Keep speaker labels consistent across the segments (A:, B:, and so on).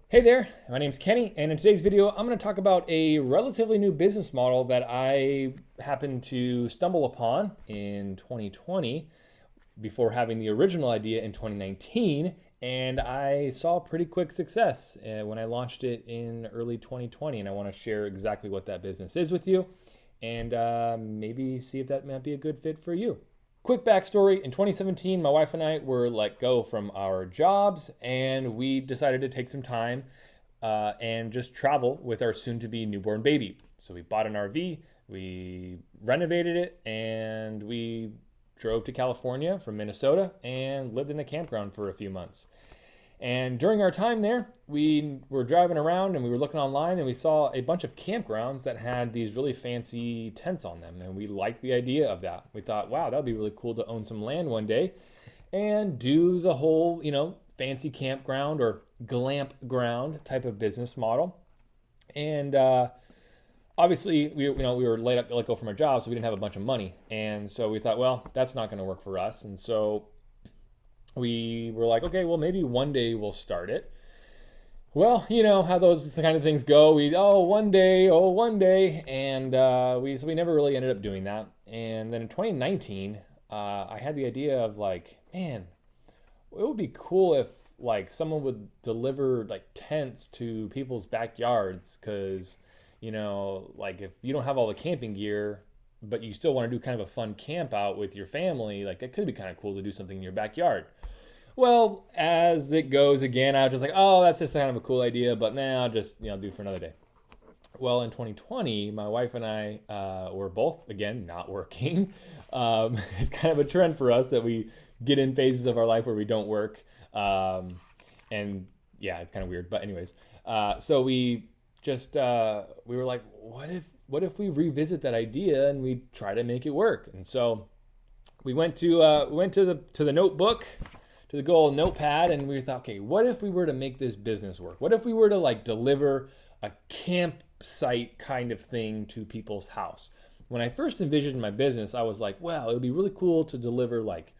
A: Hey there, my name's Kenny, and in today's video, I'm going to talk about a relatively new business model that I happened to stumble upon in 2020 before having the original idea in 2019, and I saw pretty quick success when I launched it in early 2020, and I want to share exactly what that business is with you and maybe see if that might be a good fit for you. Quick backstory, in 2017, my wife and I were let go from our jobs and we decided to take some time and just travel with our soon to be newborn baby. So we bought an RV, we renovated it, and we drove to California from Minnesota and lived in a campground for a few months. And during our time there, we were driving around and we were looking online and we saw a bunch of campgrounds that had these really fancy tents on them. And we liked the idea of that. We thought, wow, that would be really cool to own some land one day and do the whole, fancy campground or glamp ground type of business model. And obviously, we were let go from our jobs, so we didn't have a bunch of money. And so we thought, well, that's not going to work for us. And so we were like, okay, well, maybe one day we'll start it. Well, you know how those kind of things go. One day, and we never really ended up doing that. And then in 2019, I had the idea of like, man, it would be cool if like someone would deliver like tents to people's backyards, because like if you don't have all the camping gear, but you still want to do kind of a fun camp out with your family, like that could be kind of cool to do something in your backyard. Well, as it goes again, I was just like, oh, that's just kind of a cool idea, but now I'll just do for another day. Well, in 2020, my wife and I were both again not working. It's kind of a trend for us that we get in phases of our life where we don't work, and yeah, it's kind of weird. But anyways, so we just we were like, what if we revisit that idea and we try to make it work? And so we went to the notebook, to the good old notepad, and we thought, okay, what if we were to make this business work? What if we were to like deliver a campsite kind of thing to people's house? When I first envisioned my business, I was like, well, it would be really cool to deliver like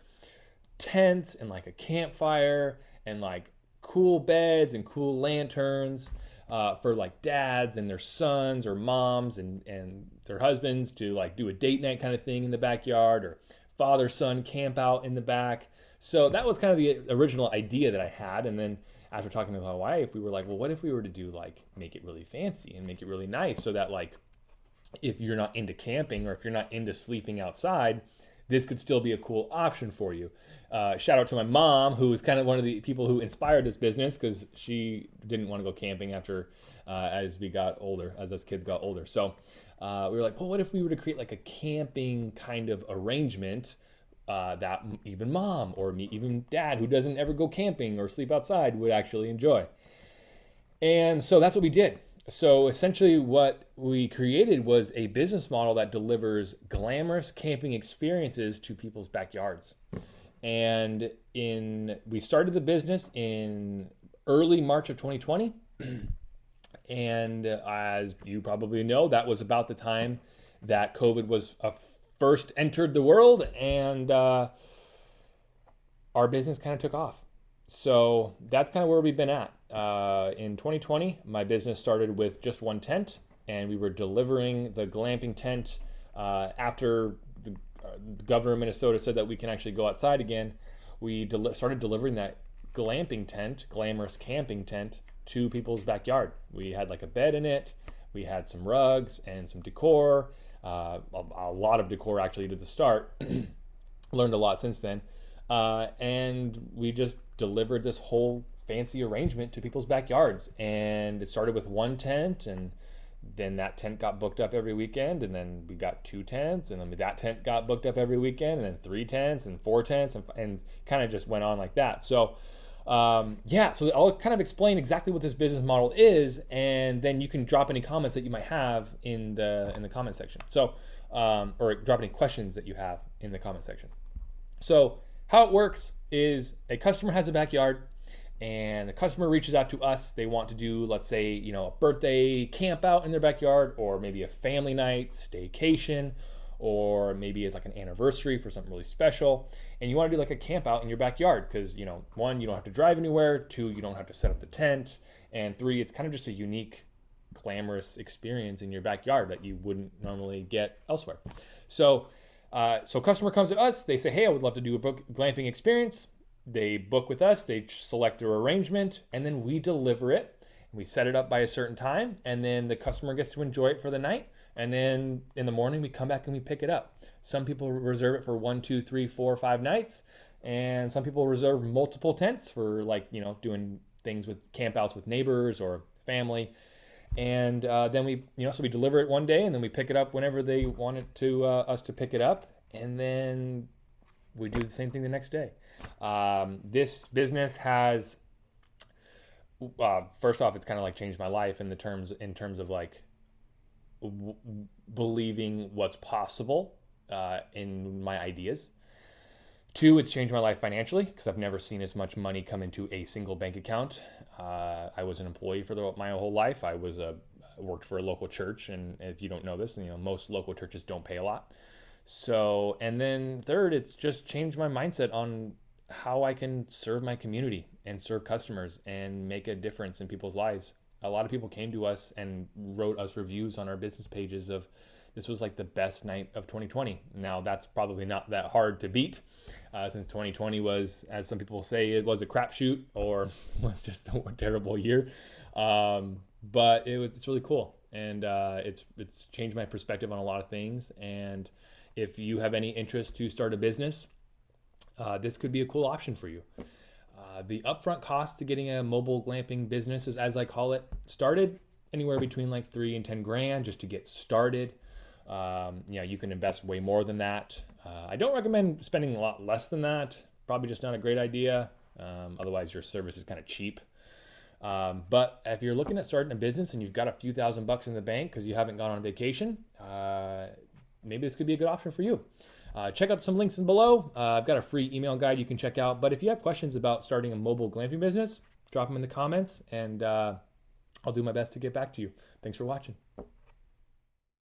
A: tents and like a campfire and like cool beds and cool lanterns for like dads and their sons or moms and their husbands to like do a date night kind of thing in the backyard, or father son camp out in the back. So that was kind of the original idea that I had. And then after talking to my wife, we were like, well, what if we were to do like make it really fancy and make it really nice, so that like if you're not into camping or if you're not into sleeping outside, this could still be a cool option for you. Shout out to my mom, who was kind of one of the people who inspired this business, because she didn't want to go camping after as we got older, as us kids got older. So we were like, well, what if we were to create like a camping kind of arrangement that even mom or me, even dad, who doesn't ever go camping or sleep outside, would actually enjoy. And so that's what we did. So essentially what we created was a business model that delivers glamorous camping experiences to people's backyards. And we started the business in early March of 2020. And as you probably know, that was about the time that COVID was first entered the world, and our business kind of took off. So that's kind of where we've been at. In 2020, my business started with just one tent, and we were delivering the glamping tent after the governor of Minnesota said that we can actually go outside again. We started delivering that glamping tent, glamorous camping tent, to people's backyard. We had like a bed in it. We had some rugs and some decor, a lot of decor actually to the start. Learned a lot since then. And we just delivered this whole fancy arrangement to people's backyards. And it started with one tent, and then that tent got booked up every weekend, and then we got two tents, and then that tent got booked up every weekend, and then three tents and four tents, and kind of just went on like that. So so I'll kind of explain exactly what this business model is, and then you can drop any comments that you might have in the comment section. So, or drop any questions that you have in the comment section. So how it works is a customer has a backyard, and the customer reaches out to us. They want to do, let's say, a birthday camp out in their backyard, or maybe a family night, staycation, or maybe it's like an anniversary for something really special, and you want to do like a camp out in your backyard because, one, you don't have to drive anywhere, two, you don't have to set up the tent, and three, it's kind of just a unique, glamorous experience in your backyard that you wouldn't normally get elsewhere. So customer comes to us, they say, hey, I would love to do a glamping experience. They book with us, they select their arrangement, and then we deliver it. We set it up by a certain time, and then the customer gets to enjoy it for the night. And then in the morning, we come back and we pick it up. Some people reserve it for 1, 2, 3, 4, 5 nights. And some people reserve multiple tents for doing things with campouts with neighbors or family. And then so we deliver it one day, and then we pick it up whenever they want it to us to pick it up. And then we do the same thing the next day. This business has, first off, it's kind of like changed my life in terms of like believing what's possible in my ideas. Two, it's changed my life financially because I've never seen as much money come into a single bank account. I was an employee for my whole life. I worked for a local church, and if you don't know this, most local churches don't pay a lot. So, and then third, it's just changed my mindset on how I can serve my community and serve customers and make a difference in people's lives. A lot of people came to us and wrote us reviews on our business pages of, this was like the best night of 2020. Now that's probably not that hard to beat, since 2020 was, as some people say, it was a crapshoot or was just a terrible year. But it's really cool, and it's changed my perspective on a lot of things. And if you have any interest to start a business, this could be a cool option for you. The upfront cost to getting a mobile glamping business, as I call it, started anywhere between like $3,000 and $10,000 just to get started. You can invest way more than that. I don't recommend spending a lot less than that. Probably just not a great idea. Otherwise, your service is kind of cheap. But if you're looking at starting a business and you've got a few $1,000s in the bank because you haven't gone on vacation, maybe this could be a good option for you. Check out some links in below. I've got a free email guide you can check out. But if you have questions about starting a mobile glamping business, drop them in the comments, and I'll do my best to get back to you. Thanks for watching.